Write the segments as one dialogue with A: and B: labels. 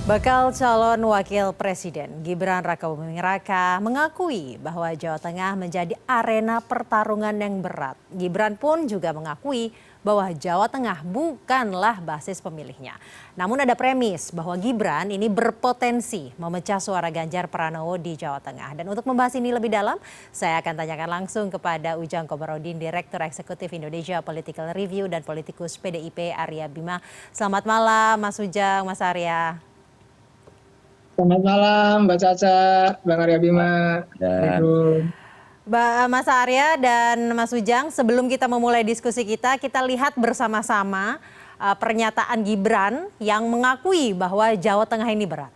A: Bakal calon wakil presiden Gibran Rakabuming Raka mengakui bahwa Jawa Tengah menjadi arena pertarungan yang berat. Gibran pun juga mengakui bahwa Jawa Tengah bukanlah basis pemilihnya. Namun ada premis bahwa Gibran ini berpotensi memecah suara Ganjar Pranowo di Jawa Tengah. Dan untuk membahas ini lebih dalam, saya akan tanyakan langsung kepada Ujang Komarudin, Direktur Eksekutif Indonesia Political Review dan politikus PDIP Arya Bima. Selamat malam Mas Ujang, Mas Arya.
B: Selamat malam Mbak Caca, Bang Arya Bima.
A: Mas Arya dan Mas Ujang, sebelum kita memulai diskusi kita lihat bersama-sama pernyataan Gibran yang mengakui bahwa Jawa Tengah ini berat.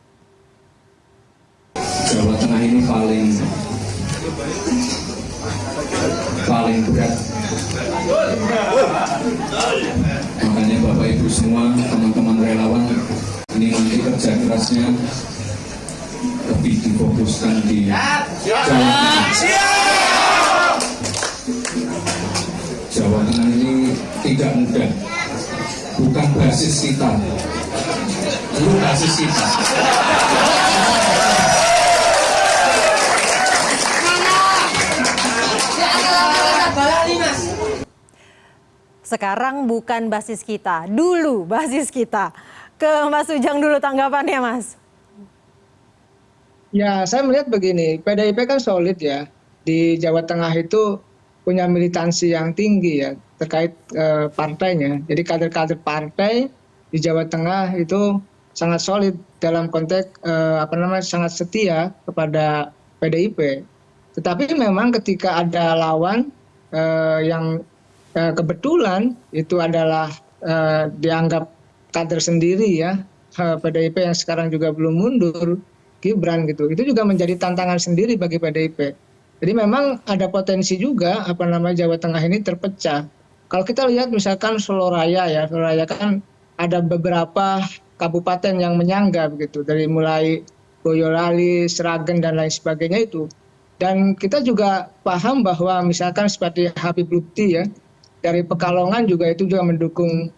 C: Jawa Tengah ini paling berat. Makanya Bapak Ibu semua, teman-teman relawan, ini nanti kerja kerasnya lebih difokuskan di Jawa Tengah. Jawa Tengah ini tidak mudah, bukan basis kita, itu basis kita.
A: Sekarang bukan basis kita, dulu basis kita. Ke Mas Ujang dulu tanggapannya, Mas.
B: Ya, saya melihat begini, PDIP kan solid ya. Di Jawa Tengah itu punya militansi yang tinggi ya terkait partainya. Jadi kader-kader partai di Jawa Tengah itu sangat solid dalam konteks sangat setia kepada PDIP. Tetapi memang ketika ada lawan yang kebetulan itu adalah dianggap kader sendiri ya, PDIP yang sekarang juga belum mundur, Gibran gitu, itu juga menjadi tantangan sendiri bagi PDIP. Jadi memang ada potensi juga Jawa Tengah ini terpecah. Kalau kita lihat misalkan Solo Raya ya, Solo Raya kan ada beberapa kabupaten yang menyangga begitu, dari mulai Boyolali, Sragen dan lain sebagainya itu. Dan kita juga paham bahwa misalkan seperti Habib Lutfi ya, dari Pekalongan juga itu juga mendukung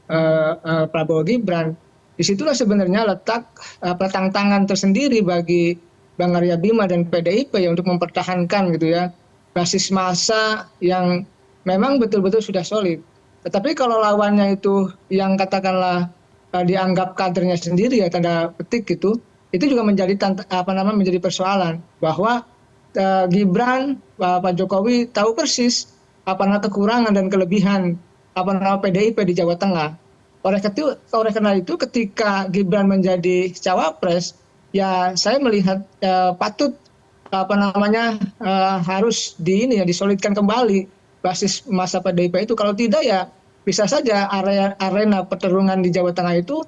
B: Prabowo Gibran. Disitulah sebenarnya letak tantangan tersendiri bagi Bang Arya Bima dan PDIP ya untuk mempertahankan gitu ya basis massa yang memang betul-betul sudah solid. Tetapi kalau lawannya itu yang katakanlah dianggap kadernya sendiri ya tanda petik gitu, itu juga menjadi menjadi persoalan bahwa Gibran, Pak Jokowi tahu persis kekurangan dan kelebihan PDIP di Jawa Tengah. Oleh karena itu ketika Gibran menjadi cawapres, ya saya melihat patut harus disolidkan kembali basis massa PDIP itu. Kalau tidak ya bisa saja arena pertarungan di Jawa Tengah itu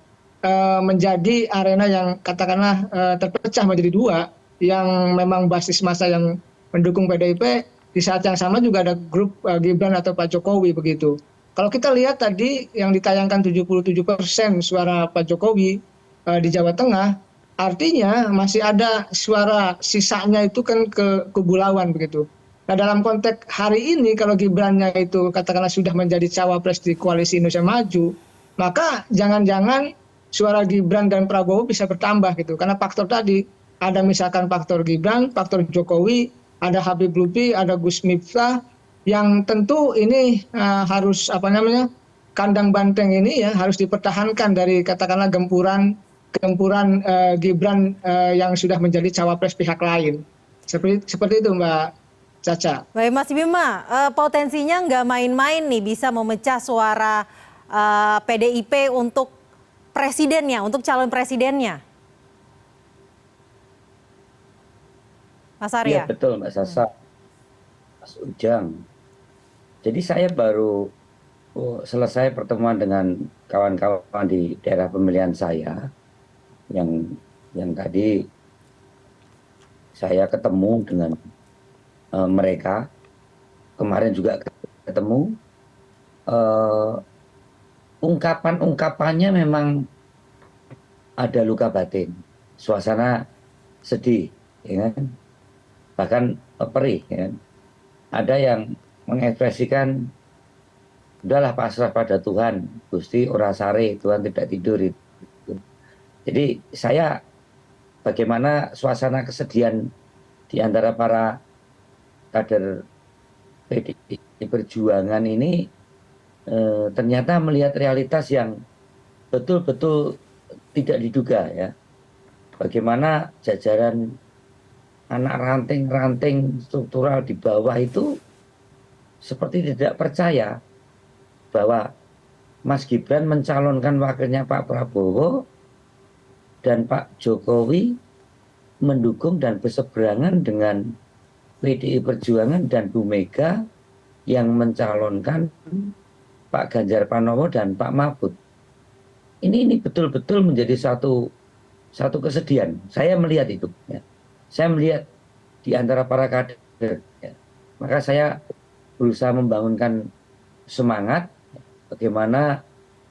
B: menjadi arena yang katakanlah terpecah menjadi dua, yang memang basis massa yang mendukung PDIP di saat yang sama juga ada grup Gibran atau Pak Jokowi begitu. Kalau kita lihat tadi yang ditayangkan 77% suara Pak Jokowi di Jawa Tengah, artinya masih ada suara sisanya itu kan ke kubu lawan begitu. Nah dalam konteks hari ini kalau Gibrannya itu katakanlah sudah menjadi cawapres di Koalisi Indonesia Maju, maka jangan-jangan suara Gibran dan Prabowo bisa bertambah gitu. Karena faktor tadi ada misalkan faktor Gibran, faktor Jokowi, ada Habib Lutfi, ada Gus Miftah, yang tentu ini harus kandang banteng ini ya harus dipertahankan dari katakanlah gempuran Gibran yang sudah menjadi cawapres pihak lain. Seperti itu Mbak Caca.
A: Baik Mas Bima, potensinya nggak main-main nih bisa memecah suara PDIP untuk presidennya, untuk calon presidennya. Mas Arya.
D: Iya betul Mbak Sasa, Mas Ujang. Jadi saya baru selesai pertemuan dengan kawan-kawan di daerah pemilihan saya, yang tadi saya ketemu dengan mereka, kemarin juga ketemu, ungkapannya memang ada luka batin, suasana sedih, ya kan? Bahkan perih, ya kan? Ada yang mengekspresikan udahlah pasrah pada Tuhan, Gusti ora sare, Tuhan tidak tidur itu. Jadi saya bagaimana suasana kesedihan di antara para kader PDI Perjuangan ini ternyata melihat realitas yang betul-betul tidak diduga ya. Bagaimana jajaran anak ranting-ranting struktural di bawah itu seperti tidak percaya bahwa Mas Gibran mencalonkan wakilnya Pak Prabowo dan Pak Jokowi mendukung dan berseberangan dengan PDI Perjuangan dan Bu Mega yang mencalonkan Pak Ganjar Pranowo dan Pak Mahfud. Ini betul-betul menjadi satu kesedihan. Saya melihat itu. Ya. Saya melihat di antara para kader. Ya. Maka saya berusaha membangunkan semangat bagaimana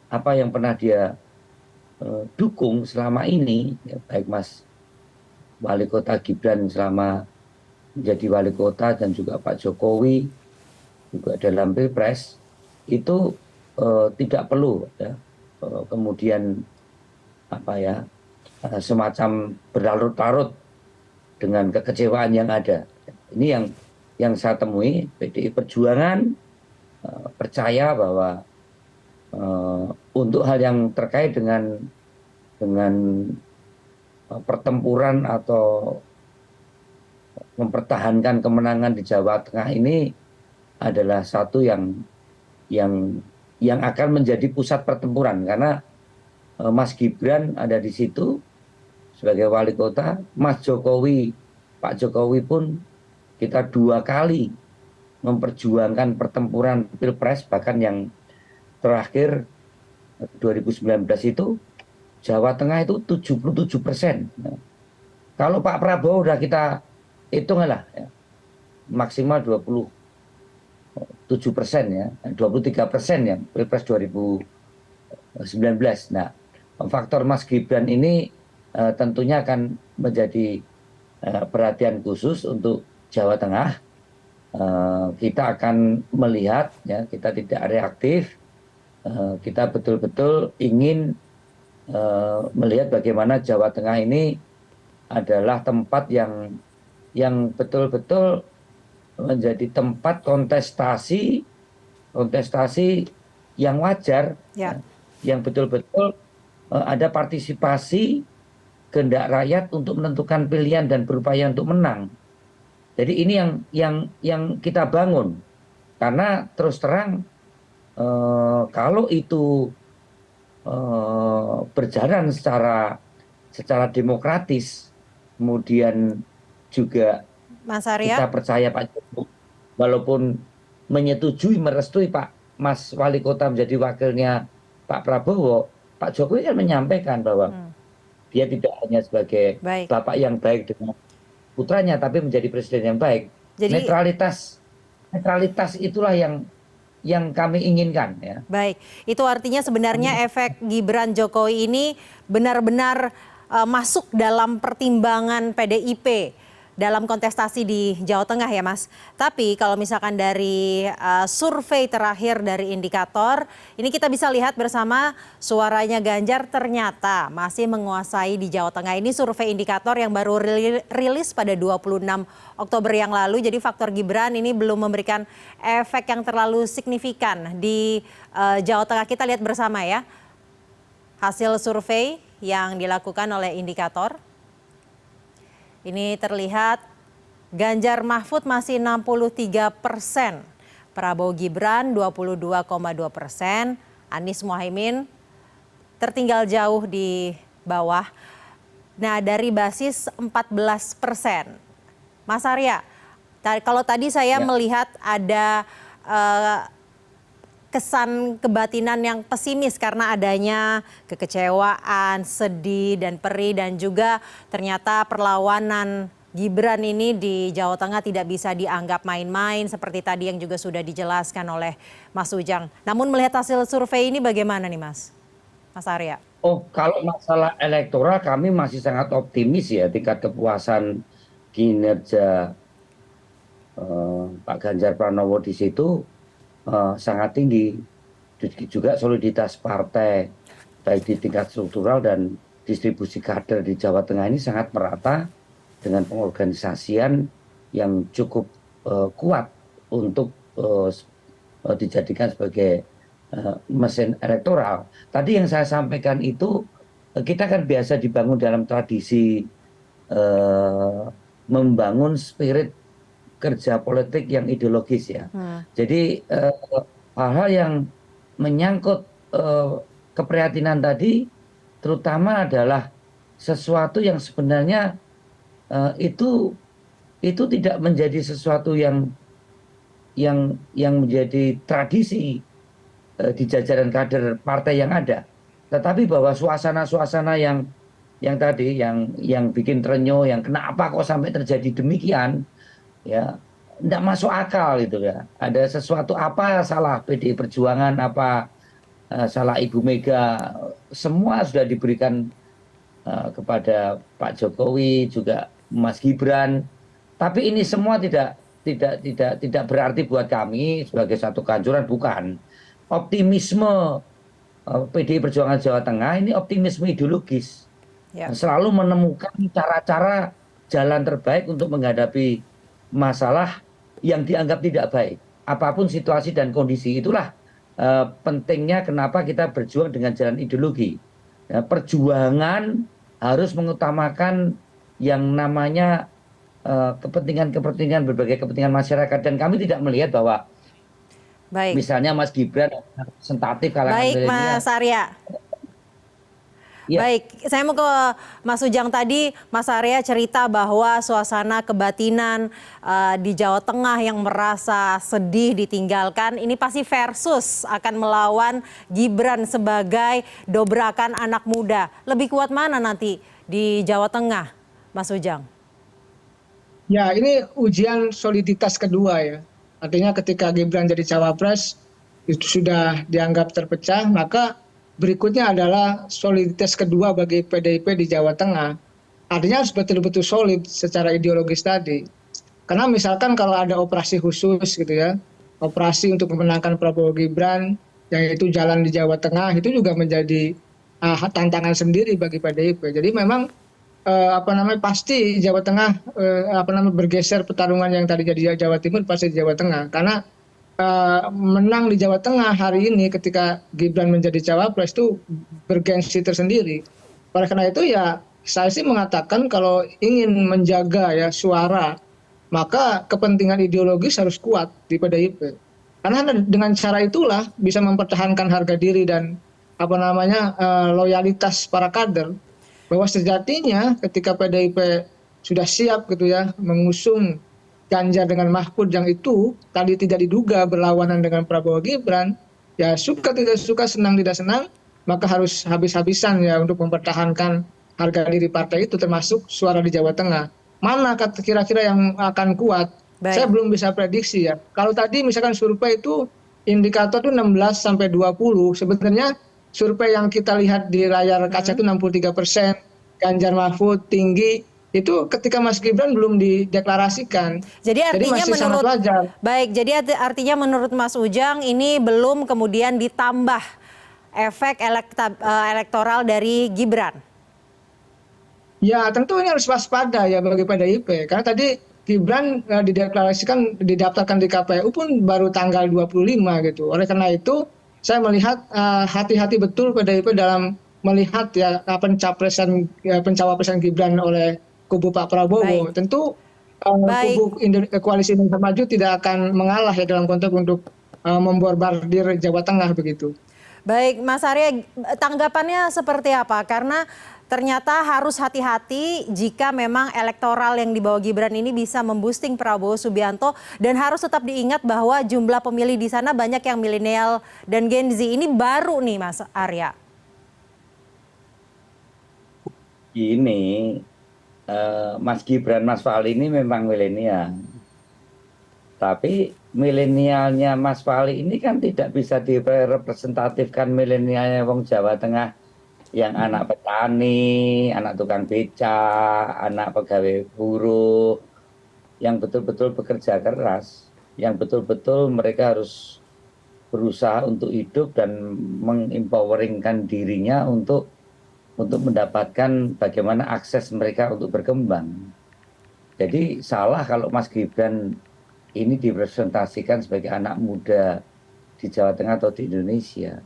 D: apa yang pernah dia dukung selama ini, ya, baik Mas Wali Kota Gibran selama menjadi wali kota dan juga Pak Jokowi juga dalam Pilpres itu tidak perlu ya, kemudian apa ya semacam berlarut-larut dengan kekecewaan yang ada. Ini yang saya temui, PDI Perjuangan percaya bahwa untuk hal yang terkait dengan pertempuran atau mempertahankan kemenangan di Jawa Tengah ini adalah satu yang akan menjadi pusat pertempuran karena Mas Gibran ada di situ sebagai wali kota, Mas Jokowi, Pak Jokowi pun kita 2 kali memperjuangkan pertempuran Pilpres, bahkan yang terakhir 2019 itu Jawa Tengah itu 77%. Nah, kalau Pak Prabowo udah kita hitunglah ya, maksimal 27% ya, 23% ya Pilpres 2019. Nah, faktor Mas Gibran ini tentunya akan menjadi perhatian khusus untuk Jawa Tengah. Kita akan melihat ya, kita tidak reaktif, kita betul-betul ingin melihat bagaimana Jawa Tengah ini adalah tempat yang betul-betul menjadi tempat kontestasi yang wajar,
A: Ya.
D: yang betul-betul ada partisipasi kehendak rakyat untuk menentukan pilihan dan berupaya untuk menang. Jadi ini yang kita bangun, karena terus terang kalau itu berjalan secara demokratis, kemudian juga
A: Mas
D: kita
A: Arya.
D: percaya Pak Jokowi walaupun menyetujui merestui Pak Mas Wali Kota menjadi wakilnya Pak Prabowo, Pak Jokowi kan menyampaikan bahwa dia tidak hanya sebagai
A: Baik.
D: bapak yang baik dengan putranya, tapi menjadi presiden yang baik.
A: Jadi
D: Netralitas itulah yang kami inginkan ya.
A: baik, itu artinya sebenarnya efek Gibran Jokowi ini benar-benar masuk dalam pertimbangan PDIP dalam kontestasi di Jawa Tengah ya Mas. Tapi kalau misalkan dari survei terakhir dari Indikator, ini kita bisa lihat bersama suaranya Ganjar ternyata masih menguasai di Jawa Tengah. Ini survei Indikator yang baru rilis pada 26 Oktober yang lalu. Jadi faktor Gibran ini belum memberikan efek yang terlalu signifikan di Jawa Tengah. Kita lihat bersama ya hasil survei yang dilakukan oleh Indikator. Ini terlihat Ganjar Mahfud masih 63%, Prabowo Gibran 22,2%, Anies Mohaimin tertinggal jauh di bawah. Nah dari basis 14%. Mas Arya, kalau tadi saya melihat ada kesan kebatinan yang pesimis karena adanya kekecewaan, sedih, dan perih, dan juga ternyata perlawanan Gibran ini di Jawa Tengah tidak bisa dianggap main-main seperti tadi yang juga sudah dijelaskan oleh Mas Ujang. Namun melihat hasil survei ini bagaimana nih Mas Arya?
D: Oh, kalau masalah elektoral kami masih sangat optimis ya, tingkat kepuasan kinerja Pak Ganjar Pranowo di situ sangat tinggi, juga soliditas partai baik di tingkat struktural dan distribusi kader di Jawa Tengah ini sangat merata dengan pengorganisasian yang cukup kuat untuk dijadikan sebagai mesin elektoral. Tadi yang saya sampaikan itu kita kan biasa dibangun dalam tradisi membangun spirit kerja politik yang ideologis ya. Jadi hal-hal yang menyangkut keprihatinan tadi terutama adalah sesuatu yang sebenarnya itu tidak menjadi sesuatu yang menjadi tradisi di jajaran kader partai yang ada, tetapi bahwa suasana-suasana yang tadi yang bikin terenyuh, yang kenapa kok sampai terjadi demikian, ya tidak masuk akal itu ya. Ada sesuatu apa salah PDI Perjuangan, apa salah Ibu Mega, semua sudah diberikan kepada Pak Jokowi juga Mas Gibran, tapi ini semua tidak berarti buat kami sebagai satu kehancuran, bukan. Optimisme PDI Perjuangan Jawa Tengah ini optimisme ideologis, selalu menemukan cara-cara jalan terbaik untuk menghadapi masalah yang dianggap tidak baik, apapun situasi dan kondisi. Itulah pentingnya kenapa kita berjuang dengan jalan ideologi. Perjuangan harus mengutamakan yang namanya kepentingan berbagai kepentingan masyarakat, dan kami tidak melihat bahwa misalnya Mas Gibran representatif kalangan milenial.
A: Baik, Mas Arya.
D: Ya.
A: Baik, saya mau ke Mas Ujang. Tadi Mas Arya cerita bahwa suasana kebatinan di Jawa Tengah yang merasa sedih ditinggalkan, ini pasti versus akan melawan Gibran sebagai dobrakan anak muda. Lebih kuat mana nanti di Jawa Tengah, Mas Ujang?
B: Ya, ini ujian soliditas kedua ya. Artinya ketika Gibran jadi cawapres itu sudah dianggap terpecah, maka berikutnya adalah soliditas kedua bagi PDIP di Jawa Tengah. Artinya harus betul-betul solid secara ideologis tadi. Karena misalkan kalau ada operasi khusus gitu ya, operasi untuk memenangkan Prabowo Gibran, yang itu jalan di Jawa Tengah, itu juga menjadi tantangan sendiri bagi PDIP. Jadi memang pasti Jawa Tengah bergeser pertarungan yang tadi jadi Jawa Timur pasti di Jawa Tengah. Karena menang di Jawa Tengah hari ini ketika Gibran menjadi cawapres itu bergengsi tersendiri. Oleh karena itu ya saya sih mengatakan kalau ingin menjaga ya suara, maka kepentingan ideologis harus kuat di PDIP. Karena dengan cara itulah bisa mempertahankan harga diri dan loyalitas para kader. Bahwa sejatinya ketika PDIP sudah siap gitu ya mengusung Ganjar dengan Mahfud yang itu tadi tidak diduga berlawanan dengan Prabowo Gibran, ya suka tidak suka, senang tidak senang, maka harus habis-habisan ya untuk mempertahankan harga diri partai itu, termasuk suara di Jawa Tengah. Mana kira-kira yang akan kuat? Baik. Saya belum bisa prediksi ya. Kalau tadi misalkan survei itu indikator itu 16-20, sebenarnya survei yang kita lihat di layar kaca itu 63%, Ganjar Mahfud tinggi. Itu ketika Mas Gibran belum dideklarasikan.
A: Jadi artinya
B: masih sangat wajar.
A: Baik, jadi artinya menurut Mas Ujang ini belum kemudian ditambah efek elektoral dari Gibran.
B: Ya, tentu ini harus waspada ya bagi PDIP. Karena tadi Gibran dideklarasikan, didaftarkan di KPU pun baru tanggal 25 gitu. Oleh karena itu, saya melihat hati-hati betul PDIP dalam melihat ya pencawapresan Gibran oleh kubu Pak Prabowo.
A: Baik.
B: Tentu kubu koalisi Indonesia Maju tidak akan mengalah ya dalam konteks untuk memborbardir Jawa Tengah begitu.
A: Baik, Mas Arya, tanggapannya seperti apa? Karena ternyata harus hati-hati jika memang elektoral yang dibawa Gibran ini bisa memboosting Prabowo Subianto, dan harus tetap diingat bahwa jumlah pemilih di sana banyak yang milenial dan Gen Z. Ini baru nih Mas Arya.
D: Ini Mas Gibran, Mas Fahli ini memang milenial. Tapi milenialnya Mas Fahli ini kan tidak bisa direpresentatifkan milenialnya wong Jawa Tengah yang anak petani, anak tukang beca, anak pegawai buruh, yang betul-betul bekerja keras, yang betul-betul mereka harus berusaha untuk hidup dan mengempoweringkan dirinya untuk untuk mendapatkan bagaimana akses mereka untuk berkembang. Jadi salah kalau Mas Gibran ini dipresentasikan sebagai anak muda di Jawa Tengah atau di Indonesia.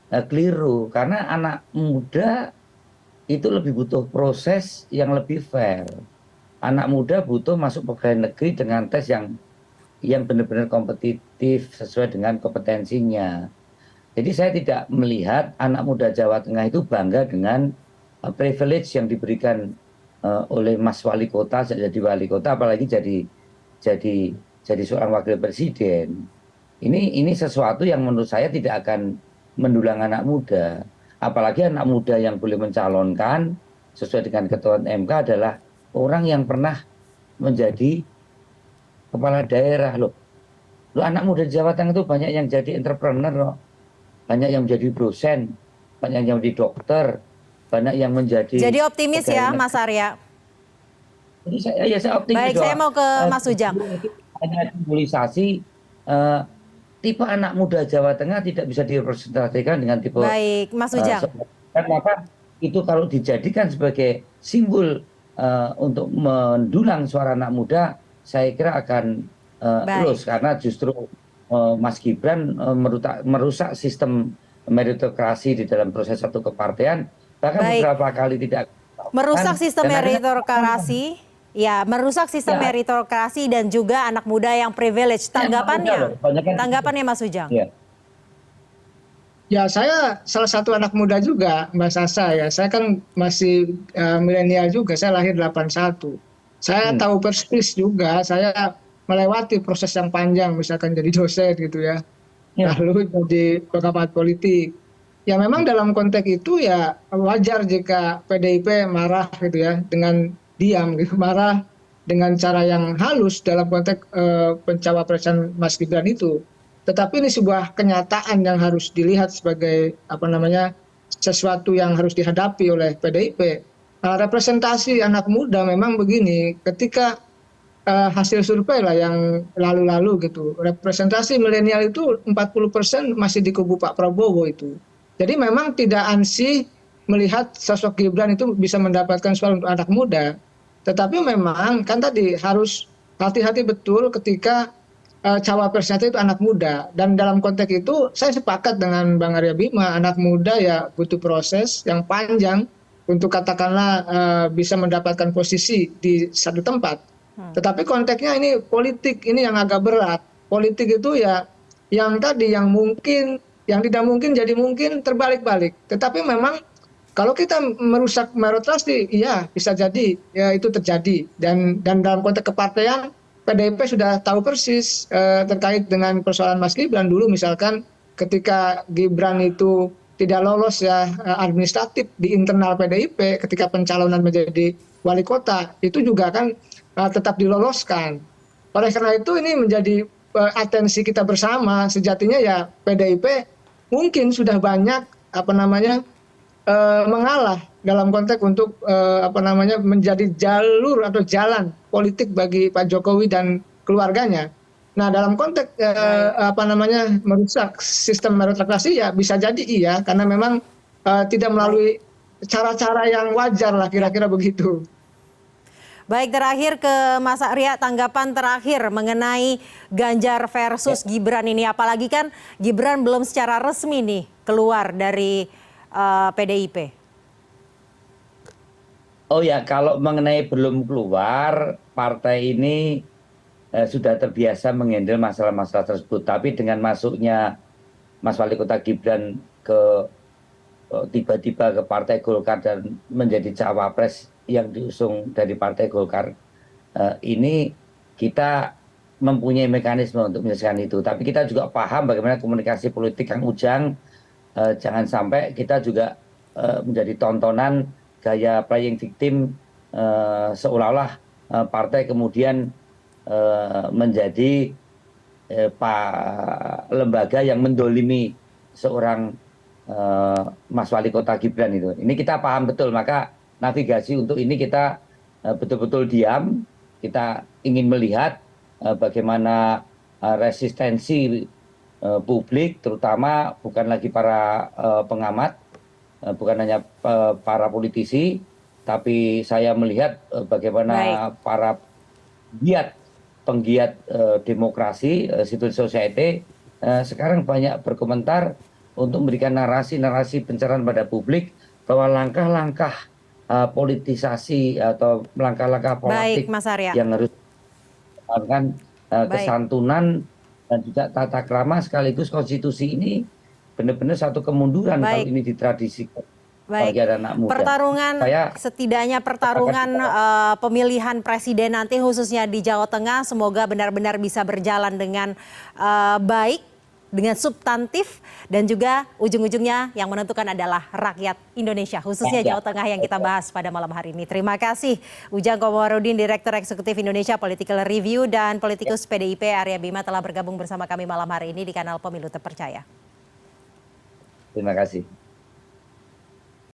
D: Nah, keliru, karena anak muda itu lebih butuh proses yang lebih fair. Anak muda butuh masuk pegawai negeri dengan tes yang benar-benar kompetitif sesuai dengan kompetensinya. Jadi saya tidak melihat anak muda Jawa Tengah itu bangga dengan privilege yang diberikan oleh Mas Wali Kota jadi wali kota, apalagi jadi seorang wakil presiden. Ini sesuatu yang menurut saya tidak akan mendulang anak muda. Apalagi anak muda yang boleh mencalonkan sesuai dengan ketentuan MK adalah orang yang pernah menjadi kepala daerah loh. Loh, anak muda Jawa Tengah itu banyak yang jadi entrepreneur loh. Banyak yang menjadi dosen, banyak yang menjadi dokter, banyak yang menjadi...
A: Jadi optimis ya Mas Arya.
D: Jadi saya optimis.
A: Baik, saya mau ke Mas Ujang.
D: Hanya simbolisasi tipe anak muda Jawa Tengah tidak bisa direpresentasikan dengan tipe...
A: Baik, Mas Ujang.
D: Maka itu kalau dijadikan sebagai simbol untuk mendulang suara anak muda, saya kira akan lulus, karena justru Mas Gibran merusak sistem meritokrasi di dalam proses satu kepartean, bahkan beberapa kali tidak
A: merusak sistem meritokrasi, ya merusak sistem meritokrasi dan juga anak muda yang privilege. Tanggapannya Mas Ujang.
B: Ya, saya salah satu anak muda juga, Mbak Sasa ya. Saya kan masih milenial juga, saya lahir 81. Saya tahu persis juga, saya melewati proses yang panjang, misalkan jadi dosen gitu ya. Lalu jadi pengamat politik. Ya memang dalam konteks itu ya wajar jika PDIP marah gitu ya, dengan diam gitu, marah dengan cara yang halus dalam konteks pencawapresan Mas Gibran itu. Tetapi ini sebuah kenyataan yang harus dilihat sebagai sesuatu yang harus dihadapi oleh PDIP. Representasi anak muda memang begini, ketika hasil survei lah yang lalu-lalu gitu, representasi milenial itu 40% masih di kubu Pak Prabowo itu. Jadi memang tidak ansih melihat sosok Gibran itu bisa mendapatkan suara untuk anak muda. Tetapi memang kan tadi harus hati-hati betul ketika cawapresnya itu anak muda. Dan dalam konteks itu saya sepakat dengan Bang Arya Bima, anak muda ya butuh proses yang panjang untuk katakanlah bisa mendapatkan posisi di satu tempat. Tetapi konteksnya ini politik, ini yang agak berat. Politik itu ya yang tadi, yang mungkin, yang tidak mungkin jadi mungkin, terbalik-balik. Tetapi memang kalau kita merusak meritokrasi, iya bisa jadi ya itu terjadi. Dan dalam konteks kepartean, PDIP sudah tahu persis terkait dengan persoalan Mas Gibran dulu, misalkan ketika Gibran itu tidak lolos ya administratif di internal PDIP ketika pencalonan menjadi wali kota, itu juga kan tetap diloloskan. Oleh karena itu ini menjadi atensi kita bersama. Sejatinya ya PDIP mungkin sudah banyak mengalah dalam konteks untuk menjadi jalur atau jalan politik bagi Pak Jokowi dan keluarganya. Nah, dalam konteks merusak sistem meritokrasi ya bisa jadi iya, karena memang tidak melalui cara-cara yang wajar lah, kira-kira begitu.
A: Baik, terakhir ke Mas Arya, tanggapan terakhir mengenai Ganjar versus Gibran ini. Apalagi kan Gibran belum secara resmi nih keluar dari PDIP.
D: Oh ya, kalau mengenai belum keluar, partai ini sudah terbiasa menghandle masalah-masalah tersebut. Tapi dengan masuknya Mas Wali Kota Gibran tiba-tiba ke Partai Golkar dan menjadi cawapres yang diusung dari Partai Golkar, ini kita mempunyai mekanisme untuk menyelesaikan itu. Tapi kita juga paham bagaimana komunikasi politik Kang Ujang. Jangan sampai kita juga menjadi tontonan gaya playing victim, seolah-olah partai kemudian menjadi lembaga yang mendolimi seorang Mas Wali Kota Gibran itu. Ini kita paham betul, maka navigasi untuk ini kita betul-betul diam. Kita ingin melihat bagaimana resistensi publik, terutama bukan lagi para pengamat, bukan hanya para politisi, tapi saya melihat bagaimana para penggiat demokrasi, civil society sekarang banyak berkomentar untuk memberikan narasi-narasi pencerahan pada publik bahwa langkah-langkah politisasi atau langkah-langkah politik
A: Mas Arya.
D: yang harus melakukan kesantunan dan juga tata krama sekaligus konstitusi ini benar-benar satu kemunduran kalau ini ditradisikan bagi anak muda.
A: Pertarungan, setidaknya pertarungan pemilihan presiden nanti khususnya di Jawa Tengah semoga benar-benar bisa berjalan dengan baik, dengan substantif, dan juga ujung-ujungnya yang menentukan adalah rakyat Indonesia, khususnya Jawa Tengah yang kita bahas pada malam hari ini. Terima kasih Ujang Komarudin, Direktur Eksekutif Indonesia Political Review, dan politikus PDIP Arya Bima telah bergabung bersama kami malam hari ini di kanal Pemilu Terpercaya.
D: Terima kasih.